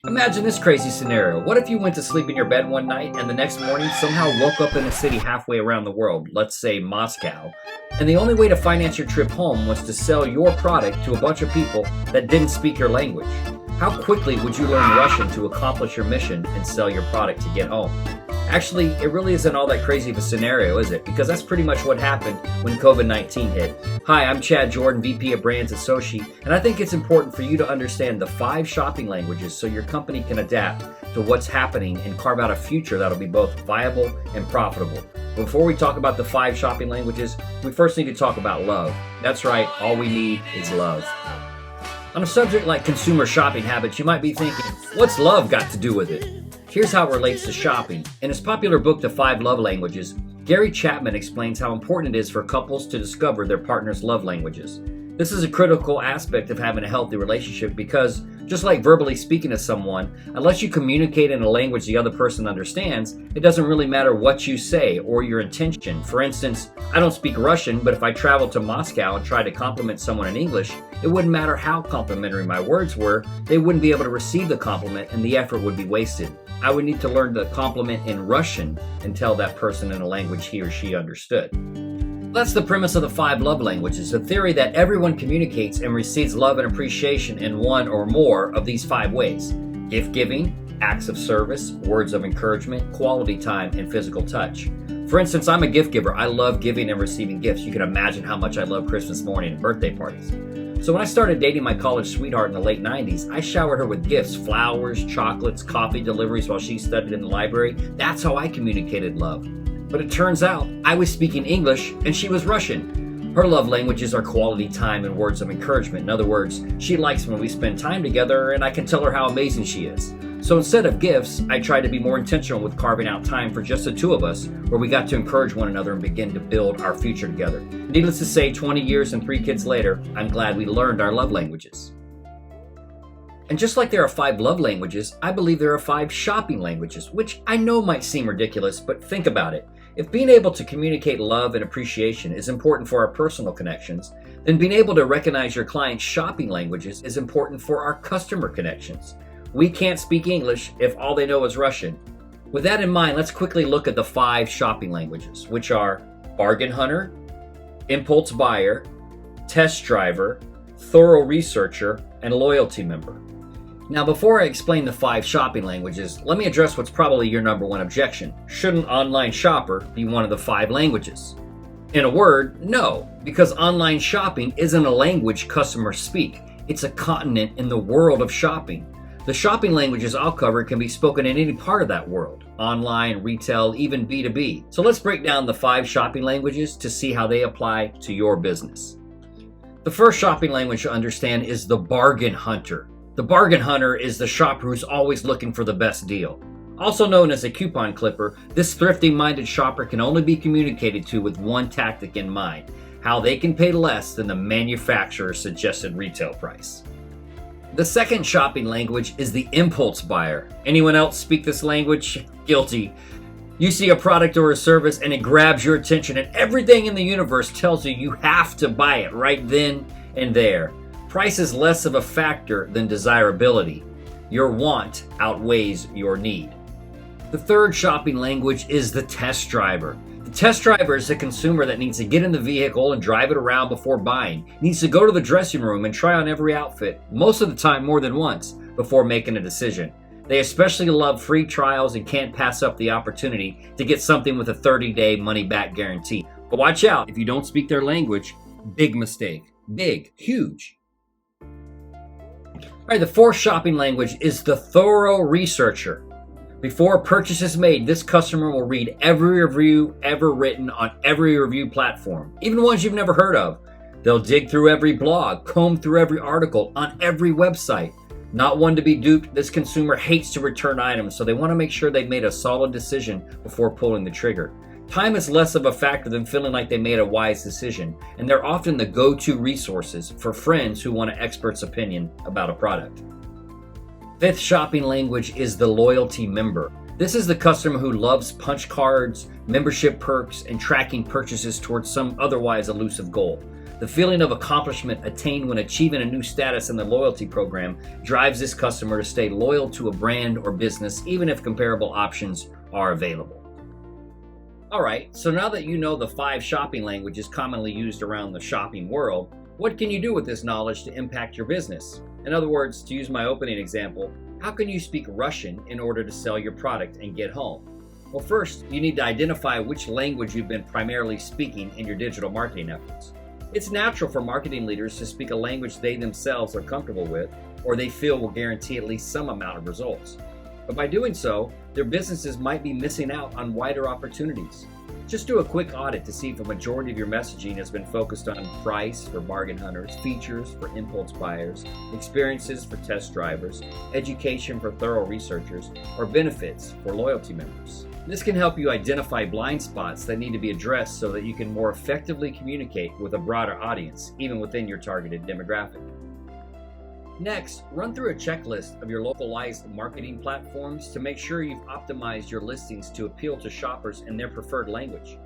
Imagine this crazy scenario. What if you went to sleep in your bed one night and the next morning somehow woke up in a city halfway around the world, let's say Moscow, and the only way to finance your trip home was to sell your product to a bunch of people that didn't speak your language? How quickly would you learn Russian to accomplish your mission and sell your product to get home? Actually, it really isn't all that crazy of a scenario, is it? Because that's pretty much what happened when COVID-19 hit. Hi, I'm Chad Jordan, VP of Brands at Sochi, and I think it's important for you to understand the 5 shopping languages so your company can adapt to what's happening and carve out a future that'll be both viable and profitable. Before we talk about the 5 shopping languages, we first need to talk about love. That's right, all we need is love. On a subject like consumer shopping habits, you might be thinking, what's love got to do with it? Here's how it relates to shopping. In his popular book, The 5 Love Languages, Gary Chapman explains how important it is for couples to discover their partner's love languages. This is a critical aspect of having a healthy relationship because, just like verbally speaking to someone, unless you communicate in a language the other person understands, it doesn't really matter what you say or your intention. For instance, I don't speak Russian, but if I traveled to Moscow and tried to compliment someone in English, it wouldn't matter how complimentary my words were, they wouldn't be able to receive the compliment and the effort would be wasted. I would need to learn the compliment in Russian and tell that person in a language he or she understood. That's the premise of the 5 love languages, a theory that everyone communicates and receives love and appreciation in one or more of these 5 ways: gift giving, acts of service, words of encouragement, quality time, and physical touch. For instance, I'm a gift giver. I love giving and receiving gifts. You can imagine how much I love Christmas morning and birthday parties. So when I started dating my college sweetheart in the late 90s, I showered her with gifts, flowers, chocolates, coffee deliveries while she studied in the library. That's how I communicated love. But it turns out I was speaking English and she was Russian. Her love languages are quality time and words of encouragement. In other words, she likes when we spend time together and I can tell her how amazing she is. So instead of gifts, I tried to be more intentional with carving out time for just the 2 of us, where we got to encourage one another and begin to build our future together. Needless to say, 20 years and 3 kids later, I'm glad we learned our love languages. And just like there are 5 love languages, I believe there are 5 shopping languages, which I know might seem ridiculous, but think about it. If being able to communicate love and appreciation is important for our personal connections, then being able to recognize your client's shopping languages is important for our customer connections. We can't speak English if all they know is Russian. With that in mind, let's quickly look at the 5 shopping languages, which are bargain hunter, impulse buyer, test driver, thorough researcher, and loyalty member. Now, before I explain the 5 shopping languages, let me address what's probably your number 1 objection. Should an online shopper be one of the 5 languages? In a word, no, because online shopping isn't a language customers speak. It's a continent in the world of shopping. The shopping languages I'll cover can be spoken in any part of that world, online, retail, even B2B. So let's break down the 5 shopping languages to see how they apply to your business. The first shopping language to understand is the bargain hunter. The bargain hunter is the shopper who's always looking for the best deal. Also known as a coupon clipper, this thrifty-minded shopper can only be communicated to with one tactic in mind: how they can pay less than the manufacturer's suggested retail price. The second shopping language is the impulse buyer. Anyone else speak this language? Guilty. You see a product or a service and it grabs your attention and everything in the universe tells you you have to buy it right then and there. Price is less of a factor than desirability. Your want outweighs your need. The third shopping language is the test driver. The test driver is a consumer that needs to get in the vehicle and drive it around before buying. Needs to go to the dressing room and try on every outfit, most of the time more than once, before making a decision. They especially love free trials and can't pass up the opportunity to get something with a 30-day money-back guarantee. But watch out, if you don't speak their language, big mistake. Big, huge. All right, the fourth shopping language is the thorough researcher. Before a purchase is made, this customer will read every review ever written on every review platform, even ones you've never heard of. They'll dig through every blog, comb through every article on every website. Not one to be duped, this consumer hates to return items, so they want to make sure they've made a solid decision before pulling the trigger. Time is less of a factor than feeling like they made a wise decision, and they're often the go-to resources for friends who want an expert's opinion about a product. Fifth shopping language is the loyalty member. This is the customer who loves punch cards, membership perks, and tracking purchases towards some otherwise elusive goal. The feeling of accomplishment attained when achieving a new status in the loyalty program drives this customer to stay loyal to a brand or business, even if comparable options are available. Alright, so now that you know the 5 shopping languages commonly used around the shopping world, what can you do with this knowledge to impact your business? In other words, to use my opening example, how can you speak Russian in order to sell your product and get home? Well, first, you need to identify which language you've been primarily speaking in your digital marketing efforts. It's natural for marketing leaders to speak a language they themselves are comfortable with or they feel will guarantee at least some amount of results. But by doing so, their businesses might be missing out on wider opportunities. Just do a quick audit to see if a majority of your messaging has been focused on price for bargain hunters, features for impulse buyers, experiences for test drivers, education for thorough researchers, or benefits for loyalty members. This can help you identify blind spots that need to be addressed so that you can more effectively communicate with a broader audience, even within your targeted demographic. Next, run through a checklist of your localized marketing platforms to make sure you've optimized your listings to appeal to shoppers in their preferred language.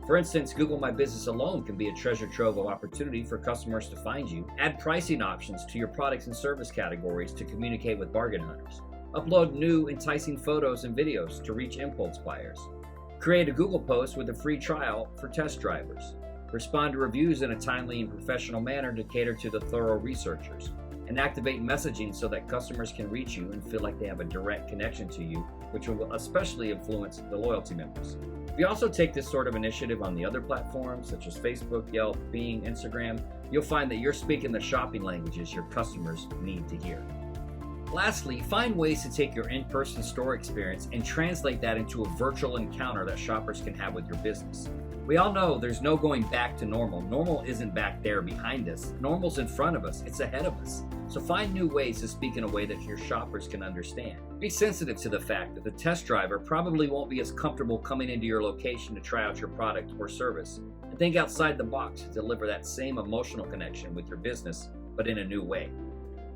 For instance, Google My Business alone can be a treasure trove of opportunity for customers to find you. Add pricing options to your products and service categories to communicate with bargain hunters. Upload new, enticing photos and videos to reach impulse buyers. Create a Google post with a free trial for test drivers. Respond to reviews in a timely and professional manner to cater to the thorough researchers. And activate messaging so that customers can reach you and feel like they have a direct connection to you, which will especially influence the loyalty members. If you also take this sort of initiative on the other platforms, such as Facebook, Yelp, Bing, Instagram, you'll find that you're speaking the shopping languages your customers need to hear. Lastly, find ways to take your in-person store experience and translate that into a virtual encounter that shoppers can have with your business. We all know there's no going back to normal. Normal isn't back there behind us. Normal's in front of us. It's ahead of us. So find new ways to speak in a way that your shoppers can understand. Be sensitive to the fact that the test driver probably won't be as comfortable coming into your location to try out your product or service. And think outside the box to deliver that same emotional connection with your business, but in a new way.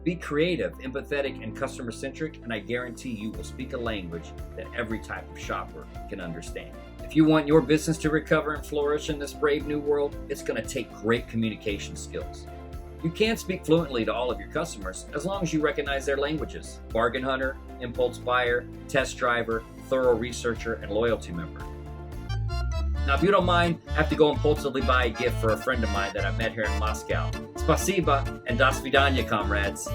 Be creative, empathetic, and customer-centric, and I guarantee you will speak a language that every type of shopper can understand. If you want your business to recover and flourish in this brave new world, it's going to take great communication skills. You can speak fluently to all of your customers as long as you recognize their languages: bargain hunter, impulse buyer, test driver, thorough researcher, and loyalty member. Now, if you don't mind, I have to go impulsively buy a gift for a friend of mine that I met here in Moscow. Spasiba and das vidanya, comrades.